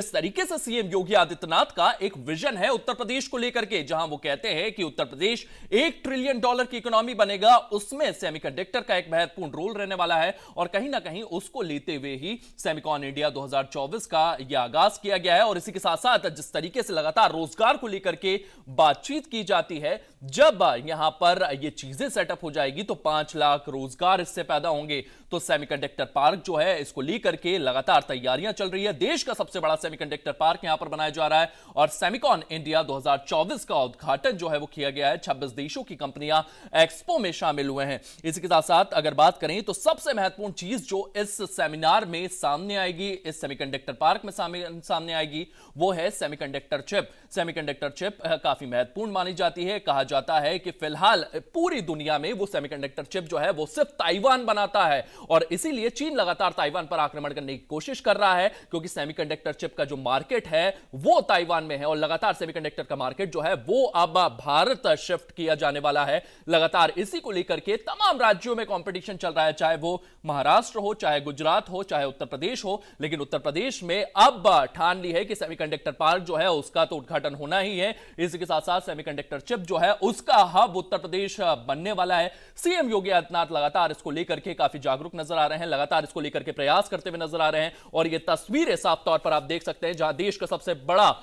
इस तरीके से सीएम योगी आदित्यनाथ का एक विजन है उत्तर प्रदेश को लेकर के, जहां वो कहते हैं कि उत्तर प्रदेश $1 ट्रिलियन की इकोनॉमी बनेगा, उसमें सेमीकंडक्टर का एक महत्वपूर्ण रोल रहने वाला है। और कहीं ना कहीं उसको लेते हुए ही सेमिकॉन इंडिया 2024 का यह आगाज किया गया है। और इसी के साथ साथ जिस तरीके से लगातार रोजगार को लेकर के बातचीत की जाती है, जब यहां पर ये चीजें सेटअप हो जाएगी तो 5 लाख रोजगार इससे पैदा होंगे। तो सेमीकंडक्टर पार्क जो है, इसको लेकर के लगातार तैयारियां चल रही है। देश का सबसे बड़ा सेमीकंडक्टर पार्क यहां पर बनाया जा रहा है और सेमिकॉन इंडिया 2024 का उद्घाटन जो है वो किया गया है। 26 देशों की कंपनियां एक्सपो में शामिल हुए हैं। इसी के साथ साथ अगर बात करें तो सबसे महत्वपूर्ण चीज जो इस सेमिनार में सामने आएगी, इस सेमीकंडक्टर पार्क में सामने आएगी, वो है सेमीकंडक्टर चिप। सेमीकंडक्टर चिप काफी महत्वपूर्ण मानी जाती है। कहा जाता है कि फिलहाल पूरी दुनिया में वो सेमीकंडक्टर चिप जो है वो सिर्फ ताइवान बनाता है और इसीलिए चीन लगातार ताइवान पर आक्रमण करने की कोशिश कर रहा है, क्योंकि सेमीकंडक्टर चिप का जो मार्केट है वो ताइवान में है और लगातार सेमीकंडक्टर का मार्केट जो है वो अब भारत शिफ्ट किया जाने वाला है। लगातार इसी को लेकर के तमाम राज्यों में कंपटीशन चल रहा है, चाहे वो महाराष्ट्र हो, चाहे गुजरात हो, चाहे उत्तर प्रदेश हो। लेकिन उत्तर प्रदेश में अब ठान ली है कि सेमीकंडक्टर पार्क जो है उसका तो उद्घाटन होना ही है। इसी के साथ साथ सेमीकंडक्टर चिप जो है उसका हब उत्तर प्रदेश बनने वाला है। सीएम योगी आदित्यनाथ लगातार इसको लेकर के काफी जागरूक नजर आ रहे हैं, लगातार इसको लेकर के प्रयास करते हुए नजर आ रहे हैं। और ये तस्वीरें साफ तौर पर आप देख सकते हैं, जहां देश का सबसे बड़ा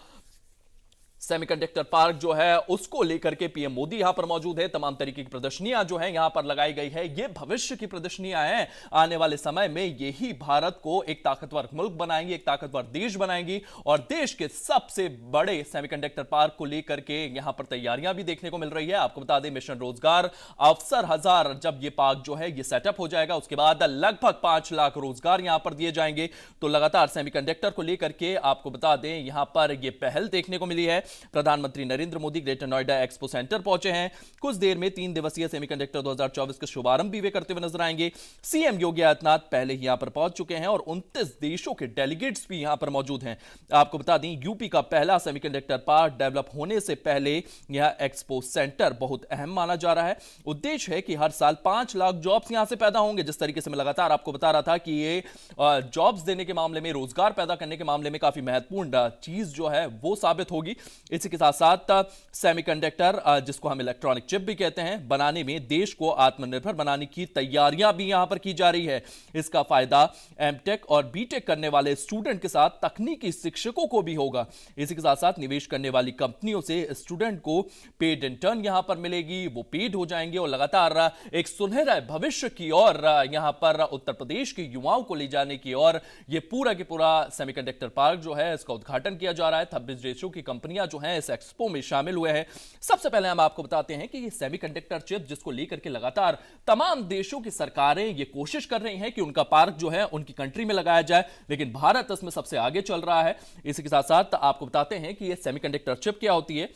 सेमीकंडक्टर पार्क जो है उसको लेकर के पीएम मोदी यहां पर मौजूद है। तमाम तरीके की प्रदर्शनियां जो है यहां पर लगाई गई है, ये भविष्य की प्रदर्शनियां हैं। आने वाले समय में यही भारत को एक ताकतवर मुल्क बनाएंगी, एक ताकतवर देश बनाएंगी। और देश के सबसे बड़े सेमीकंडक्टर पार्क को लेकर के यहां पर तैयारियां भी देखने को मिल रही है। आपको बता दें, मिशन रोजगार अवसर 1000 जब ये पार्क जो है ये सेटअप हो जाएगा, उसके बाद लगभग 5 लाख रोजगार यहां पर दिए जाएंगे। तो लगातार सेमीकंडक्टर को लेकर के आपको बता दें, यहां पर यह पहल देखने को मिली है। प्रधानमंत्री Narendra Modi greater Noida expo centre पहुंचे हैं। कुछ देर में 3 दिवसीय सेमीकंडक्टर 2024 के शुभारंभ भी वे करते हुए नजर आएंगे। सीएम योगी आदित्यनाथ पहले ही यहां पर पहुंच चुके हैं और 29 देशों के डेलीगेट्स भी यहां पर मौजूद हैं। आपको बता दें, यूपी का पहला सेमीकंडक्टर पार्क डेवलप होने से पहले यह एक्सपो सेंटर बहुत अहम माना जा रहा है। उद्देश्य है कि हर साल 5 लाख जॉब्स यहां से पैदा होंगे। जिस तरीके से मैं लगातार आपको बता रहा था कि ये जॉब्स देने के मामले में, रोजगार पैदा करने के मामले में काफी महत्वपूर्ण चीज जो है वो साबित होगी। इसी के साथ साथ सेमीकंडक्टर, जिसको हम इलेक्ट्रॉनिक चिप भी कहते हैं, बनाने में देश को आत्मनिर्भर बनाने की तैयारियां भी यहां पर की जा रही है। इसका फायदा एमटेक और बीटेक करने वाले स्टूडेंट के साथ तकनीकी शिक्षकों को भी होगा। इसी के साथ साथ निवेश करने वाली कंपनियों से स्टूडेंट को पेड इंटर्न यहां पर मिलेगी, वो पेड हो जाएंगे और लगातार एक सुनहरा भविष्य की ओर यहां पर उत्तर प्रदेश के युवाओं को ले जाने की ओर यह पूरा के पूरा सेमीकंडक्टर पार्क जो है इसका उद्घाटन किया जा रहा है। 26 देशों की कंपनियां जो हैं इस एक्सपो में शामिल हुए हैं। सबसे पहले हम आपको बताते हैं कि ये सेमीकंडक्टर चिप, जिसको लेकर के लगातार तमाम देशों की सरकारें ये कोशिश कर रही हैं कि उनका पार्क जो है उनकी कंट्री में लगाया जाए, लेकिन भारत इसमें सबसे आगे चल रहा है। इसी के साथ साथ आपको बताते हैं कि ये सेमीकंडक्टर चिप क्या होती है।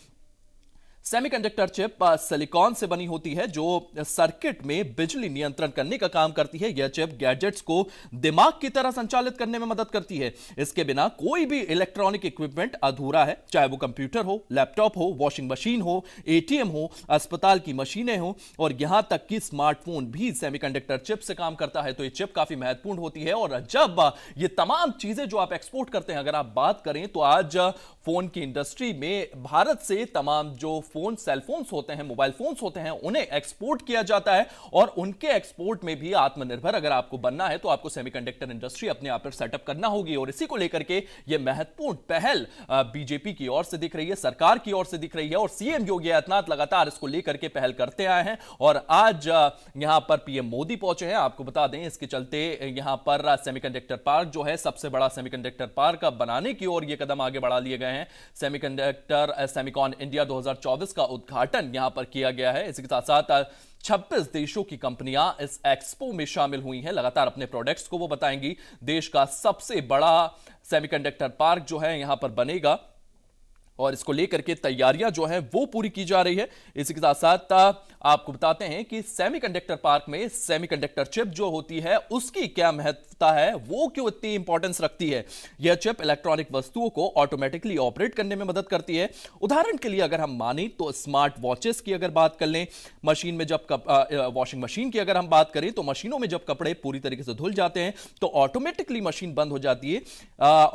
सेमीकंडक्टर चिप सिलिकॉन से बनी होती है, जो सर्किट में बिजली नियंत्रण करने का काम करती है। यह चिप गैजेट्स को दिमाग की तरह संचालित करने में मदद करती है। इसके बिना कोई भी इलेक्ट्रॉनिक इक्विपमेंट अधूरा है, चाहे वो कंप्यूटर हो, लैपटॉप हो, वॉशिंग मशीन हो, एटीएम हो, अस्पताल की मशीनें हो और यहां तक कि स्मार्टफोन भी सेमीकंडक्टर चिप से काम करता है। तो यह चिप काफी महत्वपूर्ण होती है। और जब ये तमाम चीजें जो आप एक्सपोर्ट करते हैं, अगर आप बात करें तो आज फोन की इंडस्ट्री में भारत से तमाम जो फोन, सेल फोन्स होते हैं, मोबाइल फोन्स होते हैं, उन्हें एक्सपोर्ट किया जाता है। और उनके एक्सपोर्ट में भी आत्मनिर्भर अगर आपको बनना है तो आपको सेमीकंडक्टर इंडस्ट्री अपने आप पर सेटअप करना होगी। और इसी को लेकर के यह महत्वपूर्ण पहल बीजेपी की ओर से दिख रही है, सरकार की ओर से दिख रही है और सीएम योगी आदित्यनाथ लगातार इसको लेकर के पहल करते आए हैं। और आज यहां पर पीएम मोदी पहुंचे हैं। आपको बता दें, इसके चलते यहां पर सेमीकंडक्टर पार्क जो है सबसे बड़ा सेमीकंडक्टर पार्क बनाने की ओर यह कदम आगे बढ़ा लिए गए हैं। सेमिकॉन इंडिया 2024 का उद्घाटन यहां पर किया गया है। इसके साथ साथ 26 देशों की कंपनियां इस एक्सपो में शामिल हुई हैं। लगातार अपने प्रोडक्ट्स को वो बताएंगी। देश का सबसे बड़ा सेमीकंडक्टर पार्क जो है यहां पर बनेगा और इसको लेकर के तैयारियां जो हैं वो पूरी की जा रही है। इसी के साथ साथ आपको बताते हैं कि सेमीकंडक्टर पार्क में सेमीकंडक्टर चिप जो होती है उसकी क्या महत्वता है, वो क्यों इतनी इंपॉर्टेंस रखती है। यह चिप इलेक्ट्रॉनिक वस्तुओं को ऑटोमेटिकली ऑपरेट करने में मदद करती है। उदाहरण के लिए अगर हम माने तो स्मार्ट वॉचेस की अगर बात कर लें, मशीन में जब वॉशिंग मशीन की अगर हम बात करें तो मशीनों में जब कपड़े पूरी तरीके से धुल जाते हैं तो ऑटोमेटिकली मशीन बंद हो जाती है।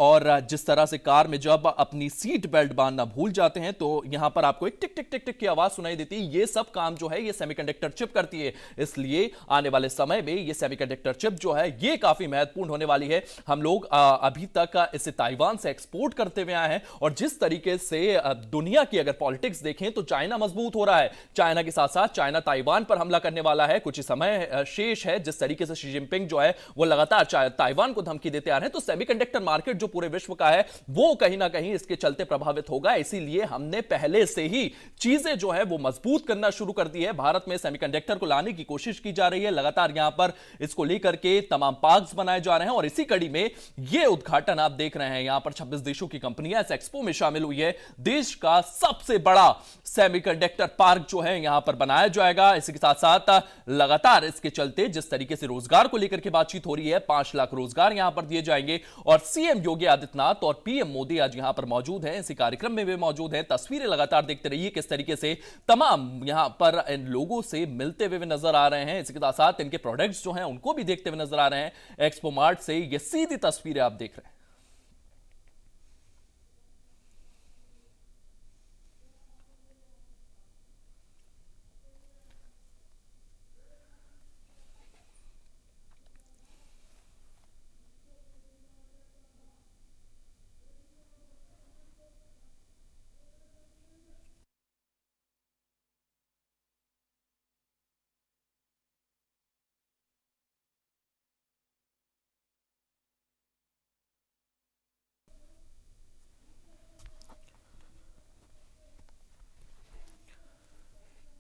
और जिस तरह से कार में जब अपनी सीट बेल्ट बांधना भूल जाते हैं तो यहां पर आपको एक टिक टिक टिक टिक की आवाज सुनाई देती है। ये सब काम जो है ये सेमीकंडक्टर चिप करती है। इसलिए आने वाले समय में ये सेमीकंडक्टर चिप जो है ये काफी महत्वपूर्ण होने वाली है। हम लोग अभी तक इसे ताइवान से एक्सपोर्ट करते हुए आए हैं और जिस तरीके से दुनिया की अगर पॉलिटिक्स देखें तो चाइना मजबूत हो रहा है। चाइना के साथ साथ चाइना ताइवान पर हमला करने वाला है, कुछ ही समय शेष है। जिस तरीके से शी जिनपिंग जो है वो लगातार ताइवान को धमकी देते आ रहे हैं तो सेमीकंडक्टर मार्केट जो पूरे विश्व का है वो कहीं ना कहीं इसके चलते प्रभावित होगा। इसीलिए हमने पहले से ही चीजें जो है वो मजबूत करना शुरू कर दी है। भारत में सेमीकंडक्टर को लाने की कोशिश की जा रही है, लगातार यहां पर इसको लेकर के तमाम पार्क्स बनाए जा रहे हैं और इसी कड़ी में यह उद्घाटन आप देख रहे हैं। यहां पर 26 देशों की कंपनियां इस एक्सपो में शामिल हुई है। देश का सबसे बड़ा सेमीकंडक्टर पार्क जो है यहां पर बनाया जाएगा। इसी के साथ साथ लगातार इसके चलते जिस तरीके से रोजगार को लेकर के बातचीत हो रही है, 5 लाख रोजगार यहां पर दिए जाएंगे और सीएम योगी आदित्यनाथ और पीएम मोदी आज यहां पर मौजूद हैं, इसी कार्यक्रम में भी मौजूद हैं। तस्वीरें लगातार देखते रहिए किस तरीके से तमाम यहां पर इन लोगों से मिलते हुए नजर आ रहे हैं। इसके साथ साथ इनके प्रोडक्ट्स जो हैं उनको भी देखते हुए नजर आ रहे हैं। एक्सपो मार्ट से ये सीधी तस्वीरें आप देख रहे हैं।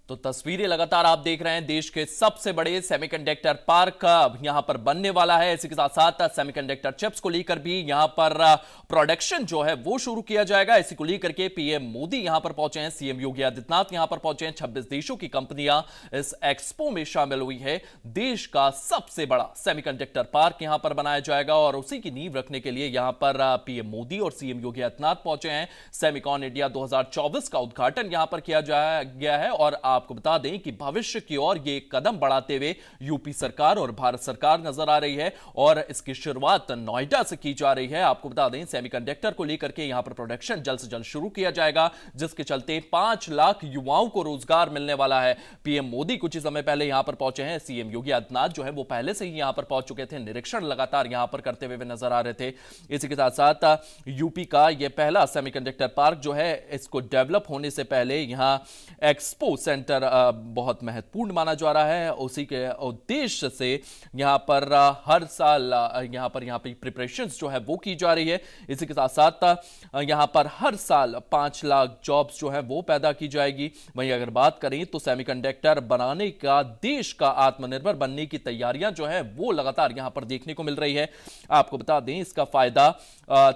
तो तस्वीरें लगातार आप देख रहे हैं, देश के सबसे बड़े सेमीकंडक्टर पार्क यहां पर बनने वाला है। इसी के साथ साथ सेमीकंडक्टर चिप्स को लेकर भी यहां पर प्रोडक्शन जो है वो शुरू किया जाएगा। इसी को लेकर के पीएम मोदी यहां पर पहुंचे हैं, सीएम योगी आदित्यनाथ यहां पर पहुंचे हैं। 26 देशों की कंपनियां इस एक्सपो में शामिल हुई है। देश का सबसे बड़ा सेमीकंडक्टर पार्क यहां पर बनाया जाएगा और उसी की नींव रखने के लिए यहां पर पीएम मोदी और सीएम योगी आदित्यनाथ पहुंचे हैं। सेमिकॉन इंडिया 2024 का उद्घाटन यहां पर किया गया है और आपको बता दें कि भविष्य की ओर ये कदम बढ़ाते हुए यूपी सरकार और भारत सरकार नजर आ रही है और इसकी शुरुआत नोएडा से की जा रही है। आपको बता दें सेमीकंडक्टर को लेकर के यहां पर प्रोडक्शन जल्द से जल्द शुरू किया जाएगा, जिसके चलते 5 लाख युवाओं को रोजगार मिलने वाला है। पीएम मोदी कुछ ही समय पहले यहां पर पहुंचे हैं। सीएम योगी आदित्यनाथ जो है वो पहले से ही यहां पर पहुंच चुके थे, निरीक्षण लगातार यहां पर करते हुए नजर आ रहे थे। इसी के साथ साथ यूपी का यह पहला सेमीकंडक्टर पार्क जो है इसको डेवलप होने से पहले यहां एक्सपो सेंटर बहुत महत्वपूर्ण माना जा रहा है। उसी के उद्देश्य से यहां पर हर साल यहां पर प्रिपरेशंस जो है वो की जा रही है। इसी के साथ साथ यहां पर हर साल 5 लाख जॉब्स जो है वो पैदा की जाएगी। वहीं अगर बात करें तो सेमीकंडक्टर बनाने का देश का आत्मनिर्भर बनने की तैयारियां जो है वो लगातार यहां पर देखने को मिल रही है। आपको बता दें इसका फायदा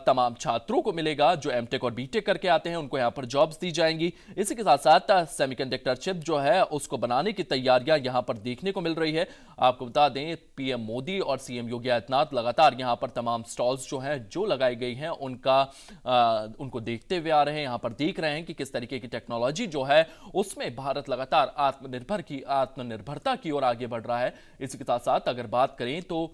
तमाम छात्रों को मिलेगा जो एमटेक और बीटेक करके आते हैं, उनको यहां पर जॉब्स दी जाएंगी। इसी के साथ साथ सेमीकंडक्टर चिप जो है उसको बनाने की तैयारियां यहां पर देखने को मिल रही है। आपको बता दें पीएम मोदी और सीएम योगी आदित्यनाथ लगातार यहां पर तमाम स्टॉल्स जो हैं जो लगाई गई हैं उनको देखते हुए आ रहे हैं। यहां पर देख रहे हैं कि किस तरीके की टेक्नोलॉजी जो है उसमें भारत लगातार आत्मनिर्भरता की ओर आगे बढ़ रहा है। इसी के साथ साथ अगर बात करें तो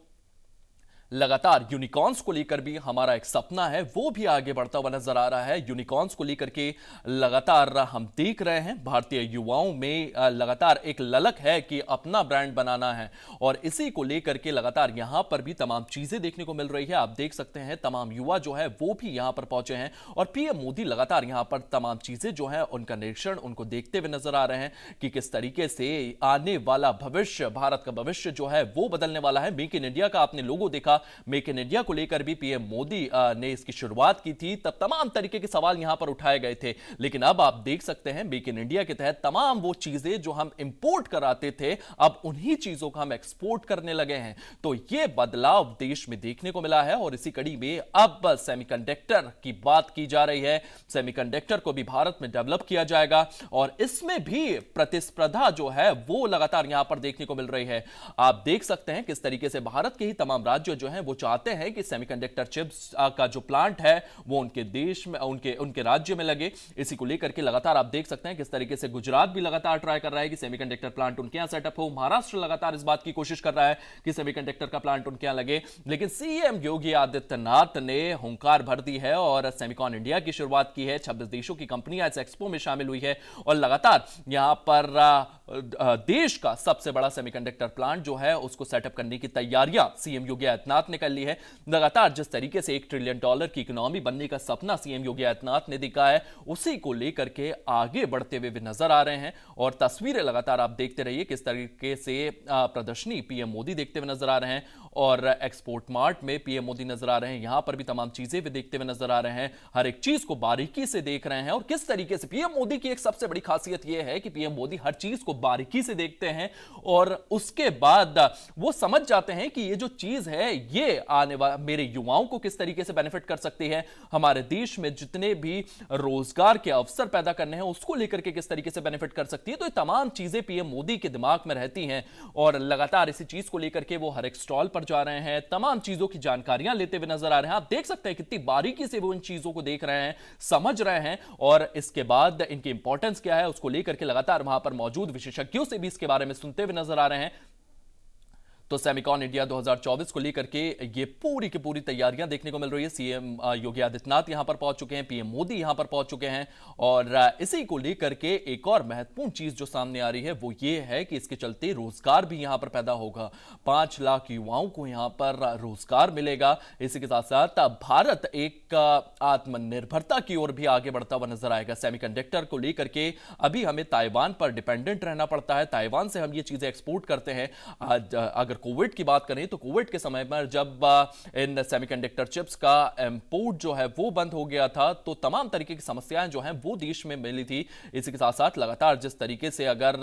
लगातार यूनिकॉर्न्स को लेकर भी हमारा एक सपना है वो भी आगे बढ़ता हुआ नजर आ रहा है। यूनिकॉर्न्स को लेकर के लगातार हम देख रहे हैं भारतीय युवाओं में लगातार एक ललक है कि अपना ब्रांड बनाना है और इसी को लेकर के लगातार यहां पर भी तमाम चीजें देखने को मिल रही है। आप देख सकते हैं तमाम युवा जो है वो भी यहां पर पहुंचे हैं और पीएम मोदी लगातार यहां पर तमाम चीजें जो है उनका निरीक्षण उनको देखते हुए नजर आ रहे हैं कि किस तरीके से आने वाला भविष्य, भारत का भविष्य जो है वो बदलने वाला है। मेक इन इंडिया का आपने लोगो देखा, मेक इन इंडिया को लेकर भी पीएम मोदी ने इसकी शुरुआत की थी, तब तमाम तरीके के सवाल यहां पर उठाए गए थे। लेकिन अब आप देख सकते हैं मेक इन इंडिया के तहत तमाम वो चीजें जो हम इंपोर्ट कराते थे, अब उन्हीं चीजों का हम एक्सपोर्ट करने लगे हैं। तो यह बदलाव देश में देखने को मिला है और इसी कड़ी में अब सेमीकंडक्टर की बात की जा रही है। सेमीकंडक्टर को भी भारत में डेवलप किया जाएगा और इसमें भी प्रतिस्पर्धा जो है वो लगातार यहां पर देखने को मिल रही है। आप देख सकते हैं किस तरीके से भारत के ही तमाम राज्य जो हैं वो चाहते हैं कि सेमीकंडक्टर चिप्स का जो प्लांट है वो उनके देश में, उनके राज्य में लगे। इसी को लेकर के लगातार आप देख सकते हैं किस तरीके से गुजरात भी लगातार ट्राई कर रहा है कि सेमीकंडक्टर प्लांट उनके यहां सेटअप हो। महाराष्ट्र लगातार इस बात की कोशिश कर रहा है कि सेमीकंडक्टर का प्लांट उनके यहां लगे। लेकिन सीएम योगी आदित्यनाथ ने हुंकार भर दी है और सेमिकॉन इंडिया की शुरुआत की है। 26 देशों की कंपनियां इस एक्सपो में शामिल हुई है और लगातार यहां पर देश का सबसे बड़ा सेमीकंडक्टर प्लांट जो है उसको सेटअप करने की तैयारियां सीएम योगी आदित्यनाथ ने कर ली है। लगातार जिस तरीके से $1 ट्रिलियन की इकोनॉमी बनने का सपना सीएम योगी आदित्यनाथ ने देखा है, उसी को लेकर के आगे बढ़ते हुए भी नजर आ रहे हैं। और तस्वीरें लगातार आप देखते रहिए किस तरीके से प्रदर्शनी पीएम मोदी देखते हुए नजर आ रहे हैं और एक्सपोर्ट मार्ट में पीएम मोदी नजर आ रहे हैं। यहां पर भी तमाम चीजें भी देखते हुए नजर आ रहे हैं, हर एक चीज को बारीकी से देख रहे हैं। और किस तरीके से पीएम मोदी की एक सबसे बड़ी खासियत यह है कि पीएम मोदी हर चीज को बारीकी से देखते हैं और उसके बाद वो समझ जाते हैं कि ये जो चीज है ये आने वाले मेरे युवाओं को किस तरीके से बेनिफिट कर सकती है, हमारे देश में जितने भी रोजगार के अवसर पैदा करने हैं उसको लेकर के किस तरीके से बेनिफिट कर सकती है। तो ये तमाम चीजें पीएम मोदी के दिमाग में रहती हैं और लगातार इसी चीज को लेकर के वो हर एक स्टॉल पर जा रहे हैं, तमाम चीजों की जानकारियां लेते हुए नजर आ रहे हैं। आप देख सकते हैं कितनी बारीकी से वो इन चीजों को देख रहे हैं, समझ रहे हैं और इसके बाद इनकी इंपॉर्टेंस क्या है उसको लेकर के लगातार वहां पर मौजूद विशेषज्ञों से भी इसके बारे में सुनते हुए नजर आ रहे हैं। तो सेमिकॉन इंडिया 2024 को लेकर के ये पूरी की पूरी तैयारियां देखने को मिल रही है। सीएम योगी आदित्यनाथ यहां पर पहुंच चुके हैं, पीएम मोदी यहां पर पहुंच चुके हैं और इसी को लेकर के एक और महत्वपूर्ण चीज जो सामने आ रही है वो ये है कि इसके चलते रोजगार भी यहां पर पैदा होगा। 5 लाख युवाओं को यहां पर रोजगार मिलेगा। इसी के साथ साथ भारत एक आत्मनिर्भरता की ओर भी आगे बढ़ता हुआ नजर आएगा। सेमीकंडक्टर को लेकर के अभी हमें ताइवान पर डिपेंडेंट रहना पड़ता है, ताइवान से हम ये चीजें एक्सपोर्ट करते हैं। अगर कोविड की बात करें तो कोविड के समय पर जब इन सेमीकंडक्टर चिप्स का इंपोर्ट जो है वो बंद हो गया था तो तमाम तरीके की समस्याएं जो हैं वो देश में मिली थी। इसी के साथ साथ लगातार जिस तरीके से अगर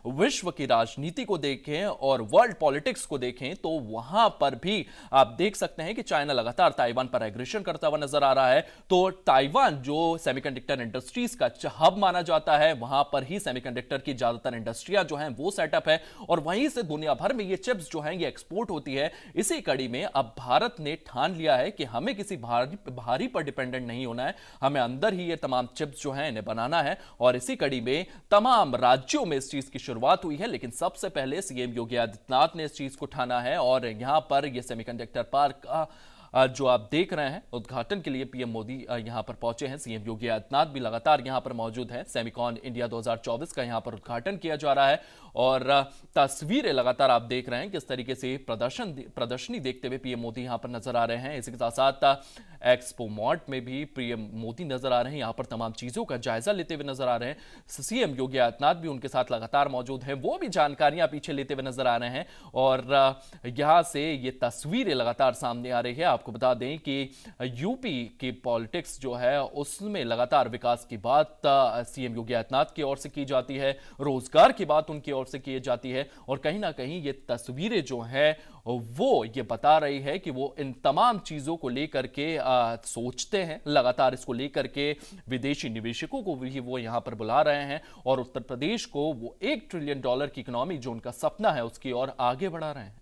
विश्व की राजनीति को देखें और वर्ल्ड पॉलिटिक्स को देखें तो वहां पर भी आप देख सकते हैं कि चाइना लगातार ताइवान पर एग्रेशन करता हुआ नजर आ रहा है। तो ताइवान जो सेमीकंडक्टर इंडस्ट्रीज का हब माना जाता है, वहां पर ही सेमीकंडक्टर की ज्यादातर इंडस्ट्रियां जो हैं वो सेटअप है और वहीं से दुनिया भर में ये चिप्स जो है ये एक्सपोर्ट होती है। इसी कड़ी में अब भारत ने ठान लिया है कि हमें किसी भारी पर डिपेंडेंट नहीं होना है, हमें अंदर ही ये तमाम चिप्स जो हैं इन्हें बनाना है। और इसी कड़ी में तमाम राज्यों में इस चीज की शुरुआत हुई है, लेकिन सबसे पहले सीएम योगी आदित्यनाथ ने इस चीज को ठाना है और यहां पर यह सेमीकंडक्टर पार्क का जो आप देख रहे हैं उद्घाटन के लिए पीएम मोदी यहां पर पहुंचे हैं। सीएम योगी आदित्यनाथ भी लगातार यहां पर मौजूद हैं। सेमिकॉन इंडिया 2024 का यहां पर उद्घाटन किया जा रहा है और तस्वीरें लगातार आप देख रहे हैं किस तरीके से प्रदर्शनी देखते हुए पीएम मोदी यहां पर नजर आ रहे हैं। इसी के साथ साथ एक्सपो मार्ट में भी पीएम मोदी नजर आ रहे हैं, यहां पर तमाम चीजों का जायजा लेते हुए नजर आ रहे हैं। सीएम योगी आदित्यनाथ भी उनके साथ लगातार मौजूद हैं, वो भी जानकारियां पीछे लेते हुए नजर आ रहे हैं और यहां से ये तस्वीरें लगातार सामने आ रही है। आपको बता दें कि यूपी की पॉलिटिक्स जो है उसमें लगातार विकास की बात सीएम योगी आदित्यनाथ की ओर से की जाती है, रोजगार की बात उनकी ओर से की जाती है और कहीं ना कहीं ये तस्वीरें जो है वो ये बता रही है कि वो इन तमाम चीजों को लेकर के सोचते हैं। लगातार इसको लेकर के विदेशी निवेशकों को भी वो यहां पर बुला रहे हैं और उत्तर प्रदेश को वो $1 ट्रिलियन की इकोनॉमी जो उनका सपना है उसकी ओर आगे बढ़ा रहे हैं।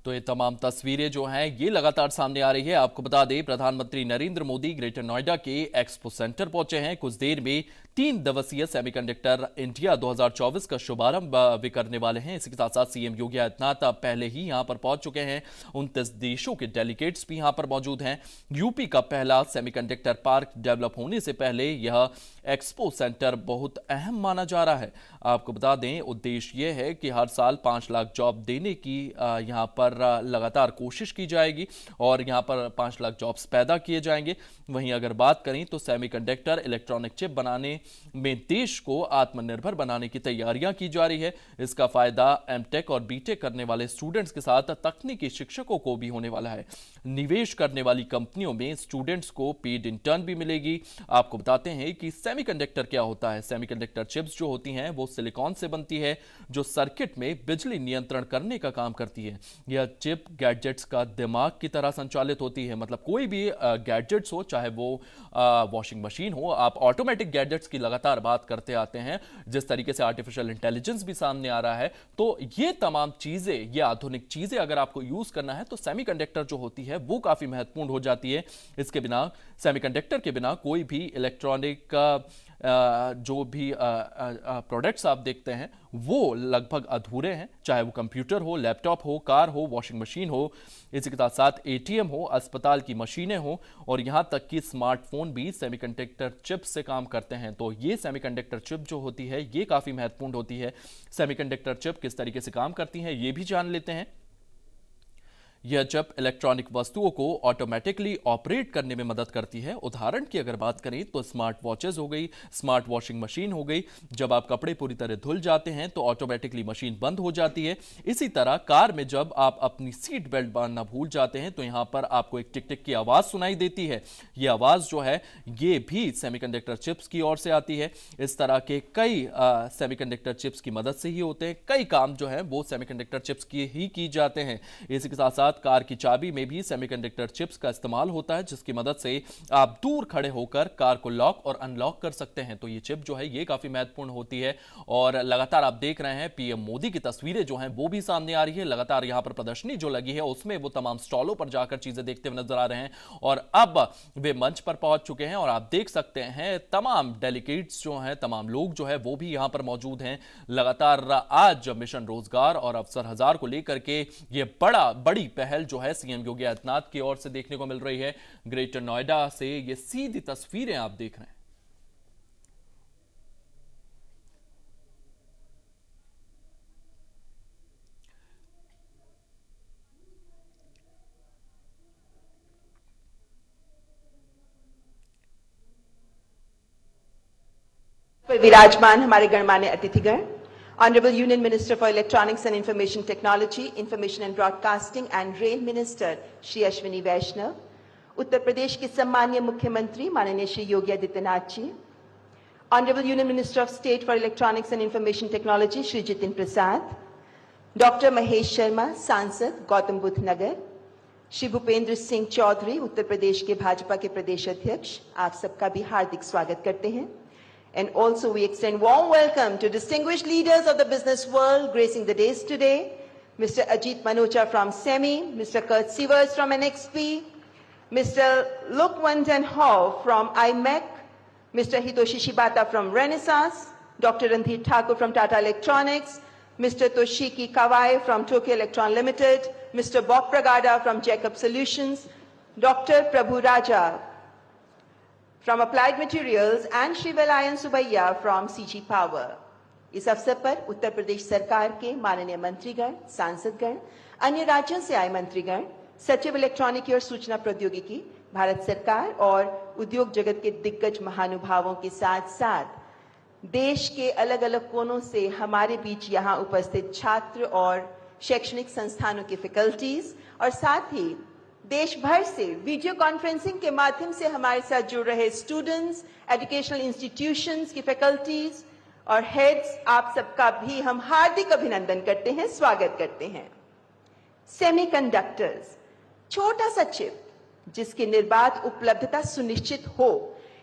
तो ये तमाम तस्वीरें जो हैं ये लगातार सामने आ रही है। आपको बता दें प्रधानमंत्री नरेंद्र मोदी ग्रेटर नोएडा के एक्सपो सेंटर पहुंचे हैं। कुछ देर में 3 दिवसीय सेमीकंडक्टर इंडिया 2024 का शुभारंभ भी करने वाले हैं। इसी के साथ साथ सीएम योगी आदित्यनाथ पहले ही यहां पर पहुंच चुके हैं। 29 देशों के डेलीगेट्स भी यहां पर मौजूद हैं। यूपी का पहला सेमीकंडक्टर पार्क डेवलप होने से पहले यह एक्सपो सेंटर बहुत अहम माना जा रहा है। आपको बता दें, उद्देश्य यह है कि हर साल 5 लाख जॉब देने की यहां पर लगातार कोशिश की जाएगी और यहां पर 5 लाख जॉब्स पैदा किए जाएंगे। वहीं अगर बात करें तो सेमीकंडक्टर इलेक्ट्रॉनिक चिप बनाने में देश को आत्मनिर्भर बनाने की तैयारियां की जा रही है। इसका फायदा एमटेक और बीटेक करने वाले स्टूडेंट्स के साथ तकनीकी शिक्षकों को भी होने वाला है। निवेश करने वाली कंपनियों में स्टूडेंट्स को पेड इंटर्न भी मिलेगी। आपको बताते हैं कि सेमीकंडक्टर क्या होता है। सेमीकंडक्टर चिप्स जो होती हैं वो सिलिकॉन से बनती है, जो सर्किट में बिजली नियंत्रण करने का काम करती है। यह चिप गैजेट्स का दिमाग की तरह संचालित होती है। मतलब कोई भी गैजेट्स हो, चाहे वो वॉशिंग मशीन हो, आप ऑटोमेटिक गैजेट्स की लगातार बात करते आते हैं। जिस तरीके से आर्टिफिशियल इंटेलिजेंस भी सामने आ रहा है, तो ये तमाम चीजें, ये आधुनिक चीजें अगर आपको यूज करना है तो सेमीकंडक्टर जो होती है वो काफी महत्वपूर्ण हो जाती है। इसके बिना, सेमीकंडक्टर के बिना कोई भी इलेक्ट्रॉनिक जो भी प्रोडक्ट्स आप देखते हैं वो लगभग अधूरे हैं, चाहे वो कंप्यूटर हो, लैपटॉप हो, कार हो, वॉशिंग मशीन हो, इसी के साथ साथ एटीएम हो, अस्पताल की मशीनें हो और यहां तक कि स्मार्टफोन भी सेमीकंडक्टर चिप से काम करते हैं। तो ये सेमीकंडक्टर चिप जो होती है ये काफी महत्वपूर्ण होती है। सेमीकंडक्टर चिप किस तरीके से काम करती है ये भी जान लेते हैं। यह चिप इलेक्ट्रॉनिक वस्तुओं को ऑटोमेटिकली ऑपरेट करने में मदद करती है। उदाहरण की अगर बात करें तो स्मार्ट वॉचेस हो गई, स्मार्ट वॉशिंग मशीन हो गई। जब आप कपड़े पूरी तरह धुल जाते हैं तो ऑटोमेटिकली मशीन बंद हो जाती है। इसी तरह कार में जब आप अपनी सीट बेल्ट बांधना भूल जाते हैं तो यहां पर आपको एक टिक टिक की आवाज सुनाई देती है। यह आवाज जो है ये भी सेमीकंडक्टर चिप्स की ओर से आती है। इस तरह के कई सेमीकंडक्टर चिप्स की मदद से ही होते हैं। कई काम जो है वो सेमीकंडक्टर चिप्स की ही की जाते हैं। इसी के साथ साथ कार की चाबी में भी सेमीकंडक्टर चिप्स का इस्तेमाल होता है, जिसकी मदद से आप दूर खड़े होकर कार को लॉक और अनलॉक कर सकते हैं। तो ये चिप जो है ये काफी महत्वपूर्ण होती है और लगातार आप देख रहे हैं पीएम मोदी की तस्वीरें जो हैं वो भी सामने आ रही है। लगातार यहां पर प्रदर्शनी जो लगी है उसमें वो तमाम स्टॉलों पर जाकर चीजें देखते हुए नजर आ रहे हैं और अब वे मंच पर पहुंच चुके हैं और आप देख सकते हैं तमाम डेलीगेट्स जो हैं, तमाम लोग जो है वो भी यहां पर मौजूद हैं। लगातार आज मिशन रोजगार और अवसर हजार को लेकर के ये बड़ी पहल जो है सीएम योगी आदित्यनाथ की ओर से देखने को मिल रही है। ग्रेटर नोएडा से ये सीधी तस्वीरें आप देख रहे हैं। पर विराजमान हमारे गणमान्य अतिथिगण, Honorable Union Minister for Electronics and Information Technology, Information and Broadcasting and Rail Minister Shri Ashwini वैष्णव, उत्तर प्रदेश के सम्मानीय मुख्यमंत्री माननीय Shri Yogi Adityanath ji, Honorable Union Minister of State for Electronics and Information Technology Shri Jitin Prasad, doctor Mahesh Sharma सांसद गौतम बुद्ध नगर, श्री भूपेंद्र सिंह चौधरी उत्तर प्रदेश के भाजपा के प्रदेश अध्यक्ष, आप सबका भी हार्दिक स्वागत करते हैं। And also we extend warm welcome to distinguished leaders of the business world gracing the days today. Mr. Ajit Manocha from SEMI, Mr. Kurt Sievers from NXP, Mr. Lokwanden Hall from IMEC, Mr. Hitoshi Shibata from Renaissance, Dr. Randhir Thakur from Tata Electronics, Mr. Toshiki Kawai from Tokyo Electron Limited, Mr. Bob Pragada from Jacob Solutions, Dr. Prabhu Raja from Applied Materials and Shri Velayan Subaiya from CG Power. इस अवसर पर उत्तर प्रदेश सरकार के माननीय मंत्रीगण, सांसदगण, अन्य राज्यों से आए मंत्रीगण, सचिव इलेक्ट्रॉनिकी और सूचना प्रौद्योगिकी, भारत सरकार और उद्योग जगत के दिग्गज महानुभावों के साथ साथ देश के अलग अलग कोनों से हमारे बीच यहाँ उपस्थित छात्र और शैक्षणिक संस्थानों के फैकल्टीज और साथ ही देश भर से वीडियो कॉन्फ्रेंसिंग के माध्यम से हमारे साथ जुड़ रहे स्टूडेंट्स, एजुकेशनल इंस्टीट्यूशंस की फैकल्टीज और हेड्स, आप सबका भी हम हार्दिक अभिनंदन करते हैं, स्वागत करते हैं। सेमीकंडक्टर्स, छोटा सा चिप जिसकी निर्बाध उपलब्धता सुनिश्चित हो,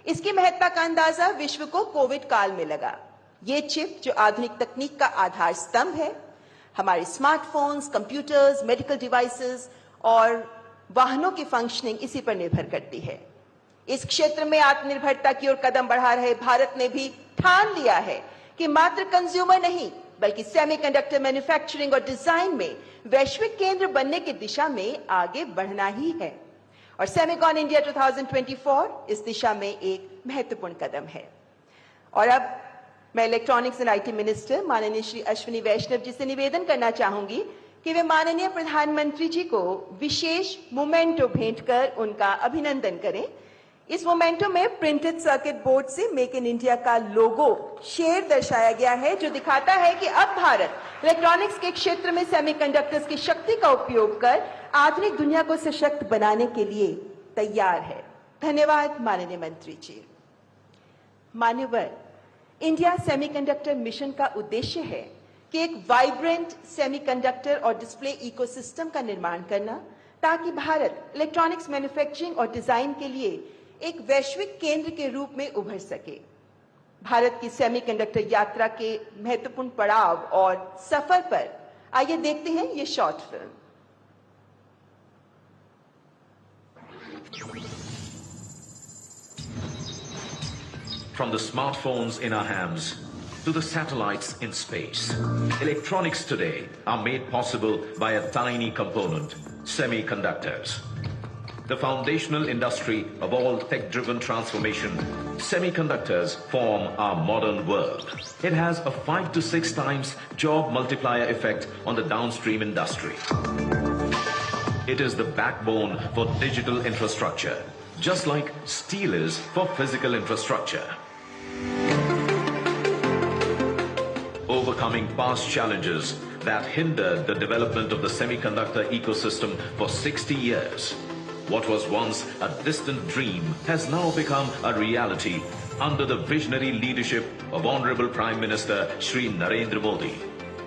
इसकी महत्ता का अंदाजा विश्व को कोविड काल में लगा। ये चिप जो आधुनिक तकनीक का आधार स्तंभ है, हमारे स्मार्टफोन्स, कंप्यूटर्स, मेडिकल डिवाइसेस और वाहनों की फंक्शनिंग इसी पर निर्भर करती है। इस क्षेत्र में आत्मनिर्भरता की ओर कदम बढ़ा रहे भारत ने भी ठान लिया है कि मात्र कंज्यूमर नहीं बल्कि सेमीकंडक्टर मैन्युफैक्चरिंग और डिजाइन में वैश्विक केंद्र बनने की दिशा में आगे बढ़ना ही है और सेमिकॉन इंडिया 2024 इस दिशा में एक महत्वपूर्ण कदम है। और अब मैं इलेक्ट्रॉनिक्स एंड आईटी मिनिस्टर माननीय श्री अश्विनी वैष्णव जी से निवेदन करना चाहूंगी कि वे माननीय प्रधानमंत्री जी को विशेष मोमेंटो भेंट कर उनका अभिनंदन करें। इस मोमेंटो में प्रिंटेड सर्किट बोर्ड से मेक इन इंडिया का लोगो शेर दर्शाया गया है जो दिखाता है कि अब भारत इलेक्ट्रॉनिक्स के क्षेत्र में सेमीकंडक्टर्स की शक्ति का उपयोग कर आधुनिक दुनिया को सशक्त बनाने के लिए तैयार है। धन्यवाद माननीय मंत्री जी। मान्यवर, इंडिया सेमीकंडक्टर मिशन का उद्देश्य है कि एक वाइब्रेंट सेमीकंडक्टर और डिस्प्ले इकोसिस्टम का निर्माण करना ताकि भारत इलेक्ट्रॉनिक्स मैन्युफैक्चरिंग और डिजाइन के लिए एक वैश्विक केंद्र के रूप में उभर सके। भारत की सेमीकंडक्टर यात्रा के महत्वपूर्ण पड़ाव और सफर पर आइए देखते हैं ये short film. From the smartphones in our hands to the satellites in space, electronics today are made possible by a tiny component, semiconductors. The foundational industry of all tech-driven transformation, semiconductors form our modern world. It has a 5 to 6 times job multiplier effect on the downstream industry. It is the backbone for digital infrastructure, just like steel is for physical infrastructure. Overcoming past challenges that hindered the development of the semiconductor ecosystem for 60 years. What was once a distant dream has now become a reality under the visionary leadership of Honorable Prime Minister Shri Narendra Modi,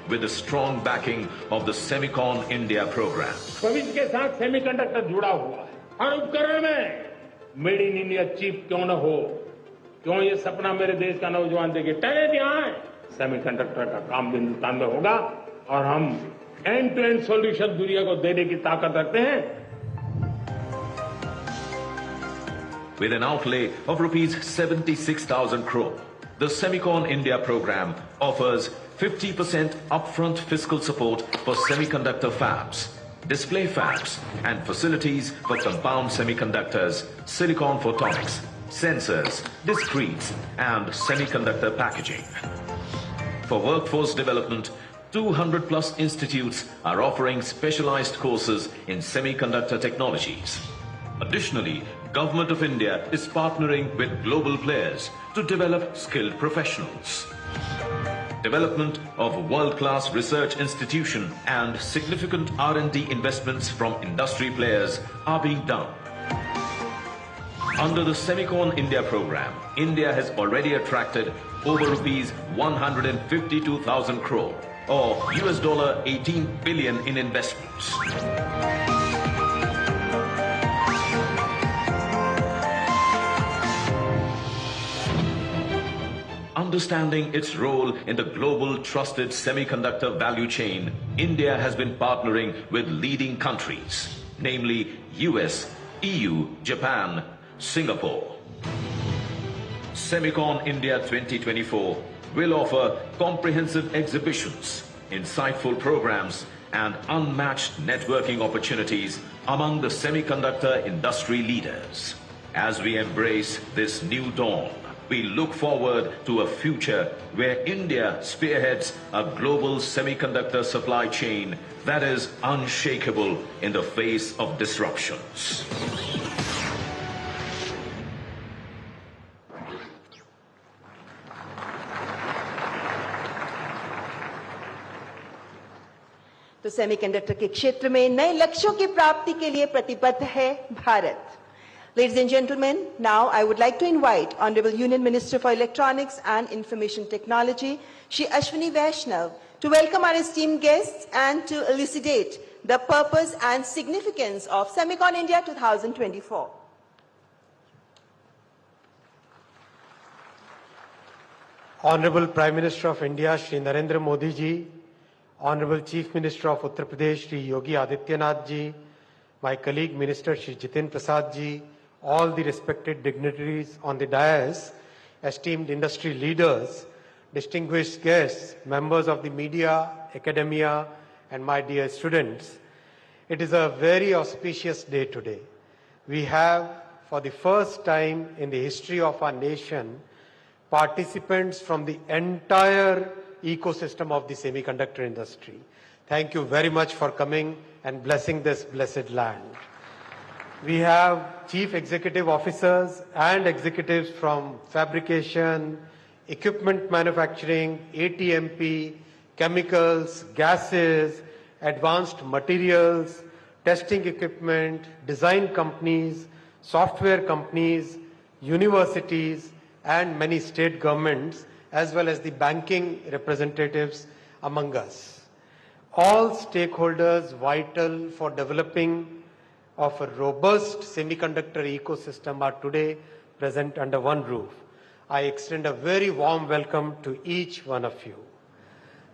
with the strong backing of the Semicon India program. भविष्य के साथ semiconductor जुड़ा हुआ है। हर उपकरण में made in India chip क्यों न हो, क्यों ये सपना मेरे देश का नौजवान देखे, टहले यहाँ है। सेमीकंडक्टर का काम भी हिंदुस्तान में होगा और हम एंड टू एंड सॉल्यूशन दुनिया को देने की ताकत रखते हैं। With an outlay of rupees 76,000 crore, the Semicon India program offers 50% upfront fiscal support for semiconductor fabs, display fabs, and facilities for compound semiconductors, silicon photonics, sensors, discretes, and semiconductor packaging. For workforce development, 200 plus institutes are offering specialized courses in semiconductor technologies. Additionally, Government of India is partnering with global players to develop skilled professionals. Development of world-class research institution and significant R&D investments from industry players are being done. Under the Semicon India program, India has already attracted over rupees 152,000 crore or $18 billion in investments. Understanding its role in the global trusted semiconductor value chain, India has been partnering with leading countries, namely US, EU, Japan, Singapore. Semicon India 2024 will offer comprehensive exhibitions, insightful programs, and unmatched networking opportunities among the semiconductor industry leaders. As we embrace this new dawn, we look forward to a future where India spearheads a global semiconductor supply chain that is unshakable in the face of disruptions. तो semiconductor के क्षेत्र में नए लक्ष्यों की प्राप्ति के लिए प्रतिबद्ध है Bharat. Ladies and gentlemen, now I would like to invite Honorable Union Minister for Electronics and Information Technology, Shri Ashwini Vaishnav, to welcome our esteemed guests and to elucidate the purpose and significance of Semicon India 2024. Honorable Prime Minister of India, Shri Narendra Modi ji, Honorable Chief Minister of Uttar Pradesh, Shri Yogi Adityanath ji, my colleague Minister Shri Jitin Prasad ji, all the respected dignitaries on the dais, esteemed industry leaders, distinguished guests, members of the media, academia, and my dear students. It is a very auspicious day today. We have, for the first time in the history of our nation, participants from the entire ecosystem of the semiconductor industry. Thank you very much for coming and blessing this blessed land. We have chief executive officers and executives from fabrication, equipment manufacturing, ATMP, chemicals, gases, advanced materials, testing equipment, design companies, software companies, universities, and many state governments, as well as the banking representatives among us. All stakeholders vital for developing of a robust semiconductor ecosystem are today present under one roof. I extend a very warm welcome to each one of you.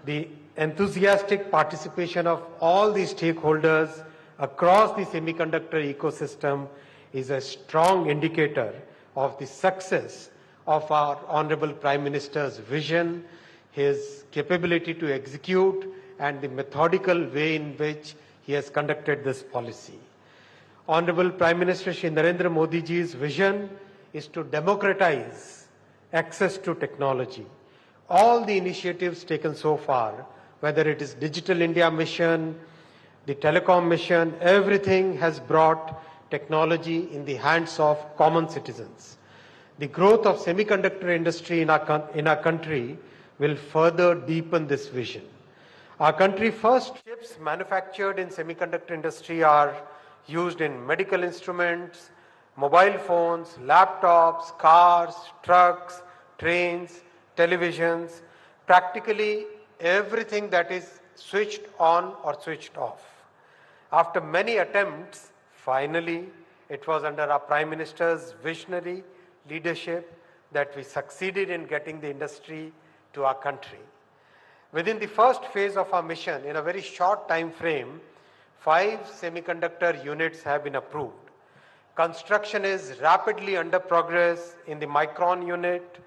The enthusiastic participation of all the stakeholders across the semiconductor ecosystem is a strong indicator of the success of our Honorable Prime Minister's vision, his capability to execute, and the methodical way in which he has conducted this policy. Honorable Prime Minister Shri Narendra Modi ji's vision is to democratize access to technology. All the initiatives taken so far, whether it is Digital India Mission, the Telecom Mission, everything has brought technology in the hands of common citizens. The growth of semiconductor industry in our country will further deepen this vision. Our country first chips manufactured in semiconductor industry are used in medical instruments, mobile phones, laptops, cars, trucks, trains, televisions, practically everything that is switched on or switched off. After many attempts, finally, it was under our Prime Minister's visionary leadership that we succeeded in getting the industry to our country. Within the first phase of our mission, in a very short time frame, 5 semiconductor units have been approved. Construction is rapidly under progress in the Micron unit,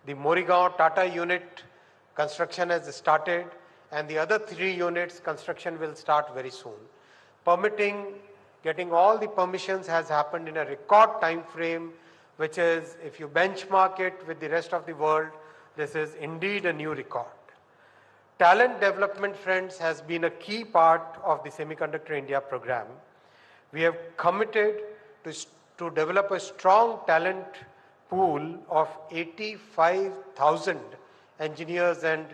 the Morigaon Tata unit, construction has started, and the other 3 units, construction will start very soon. Permitting, getting all the permissions has happened in a record time frame, which is, if you benchmark it with the rest of the world, this is indeed a new record. Talent development, friends, has been a key part of the Semiconductor India program. We have committed to develop a strong talent pool of 85,000 engineers and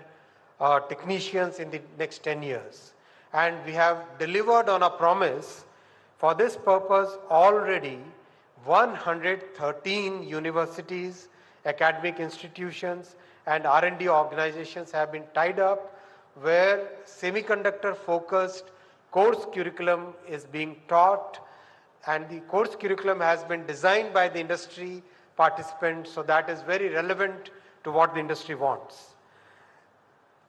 technicians in the next 10 years. And we have delivered on a promise. For this purpose, already 113 universities, academic institutions, and R&D organizations have been tied up where semiconductor-focused course curriculum is being taught, and the course curriculum has been designed by the industry participants, so that is very relevant to what the industry wants.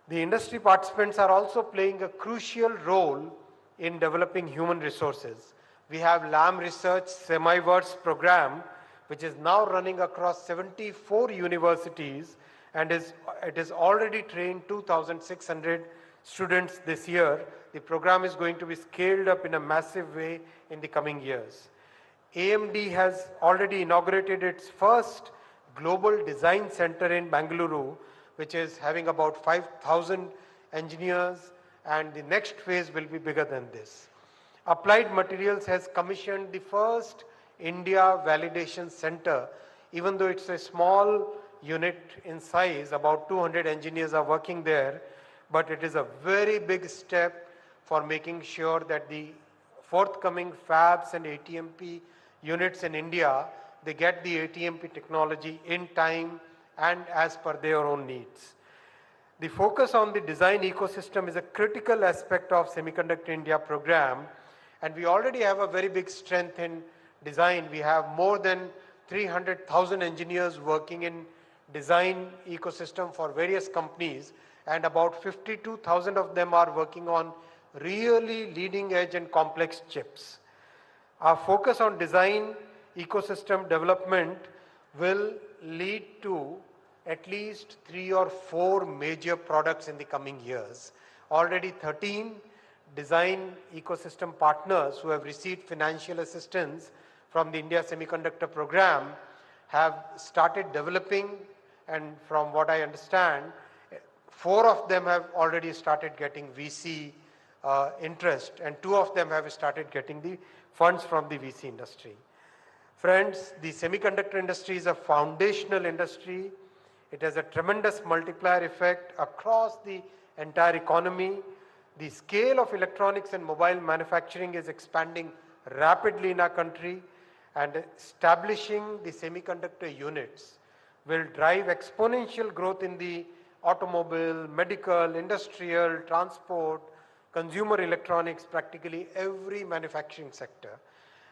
The industry participants are also playing a crucial role in developing human resources. We have LAM Research Semi-Verse program, which is now running across 74 universities, and it is already trained 2,600 students this year. The program is going to be scaled up in a massive way in the coming years. AMD has already inaugurated its first global design center in Bangalore, which is having about 5,000 engineers, and the next phase will be bigger than this. Applied Materials has commissioned the first India Validation Center. Even though it's a small unit in size, about 200 engineers are working there, but it is a very big step for making sure that the forthcoming fabs and ATMP units in India, they get the ATMP technology in time and as per their own needs. The focus on the design ecosystem is a critical aspect of Semiconductor India program, and we already have a very big strength in design. We have more than 300,000 engineers working in design ecosystem for various companies, and about 52,000 of them are working on really leading edge and complex chips. Our focus on design ecosystem development will lead to at least 3 or 4 major products in the coming years. Already 13 design ecosystem partners who have received financial assistance from the India Semiconductor Program have started developing, and from what I understand, 4 of them have already started getting VC interest, and 2 of them have started getting the funds from the VC industry. Friends, the semiconductor industry is a foundational industry. It has a tremendous multiplier effect across the entire economy. The scale of electronics and mobile manufacturing is expanding rapidly in our country, and establishing the semiconductor units will drive exponential growth in the automobile, medical, industrial, transport, consumer electronics, practically every manufacturing sector.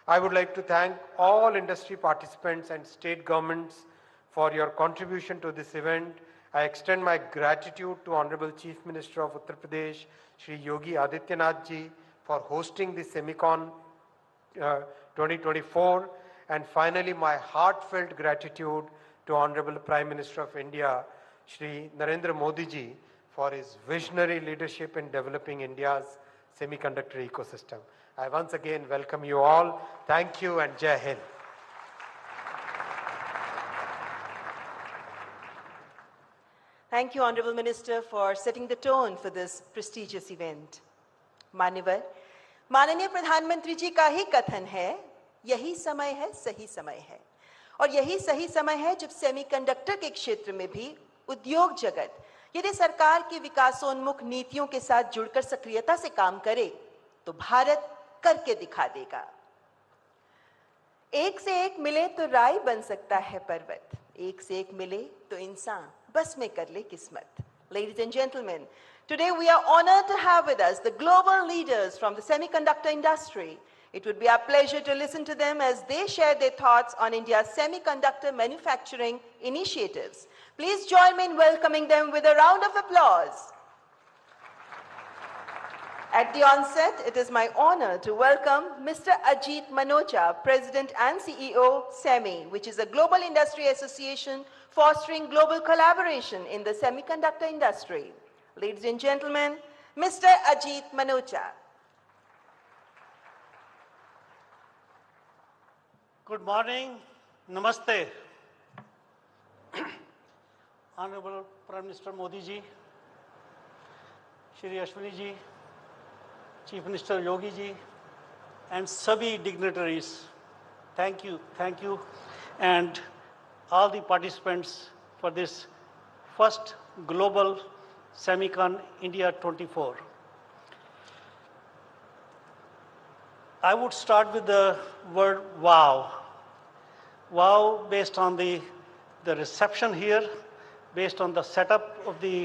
I would like to thank all industry participants and state governments for your contribution to this event. I extend my gratitude to Honorable Chief Minister of Uttar Pradesh, Shri Yogi Adityanath ji, for hosting the Semicon 2024. And finally, my heartfelt gratitude to Honorable Prime Minister of India, Shri Narendra Modi ji, for his visionary leadership in developing India's semiconductor ecosystem. I once again welcome you all. Thank you and Jai Hind. Thank you, Honorable Minister, for setting the tone for this prestigious event. मान्यवर, माननीय प्रधानमंत्री जी का ही कथन है, यही समय है, सही समय है, और यही सही समय है जब सेमीकंडक्टर के क्षेत्र में भी उद्योग जगत यदि सरकार की विकासोन्मुख नीतियों के साथ जुड़कर सक्रियता से काम करे तो भारत करके दिखा देगा। एक से एक मिले तो राय बन सकता है पर्वत, एक से एक मिले तो इंसान बस में कर ले किस्मत। Ladies and gentlemen, today we are honored to have with us the global leaders from the semiconductor industry. It would be our pleasure to listen to them as they share their thoughts on India's semiconductor manufacturing initiatives. Please join me in welcoming them with a round of applause. At the onset, it is my honor to welcome Mr. Ajit Manocha, President and CEO, SEMI, which is a global industry association fostering global collaboration in the semiconductor industry. Ladies and gentlemen, Mr. Ajit Manocha. Good morning, Namaste. Honorable Prime Minister Modi ji, Shri Ashwini ji, Chief Minister Yogi ji, and sabhi dignitaries, thank you, and all the participants for this first Global Semicon India 24. I would start with the word wow. Wow based on the reception here, based on the setup of the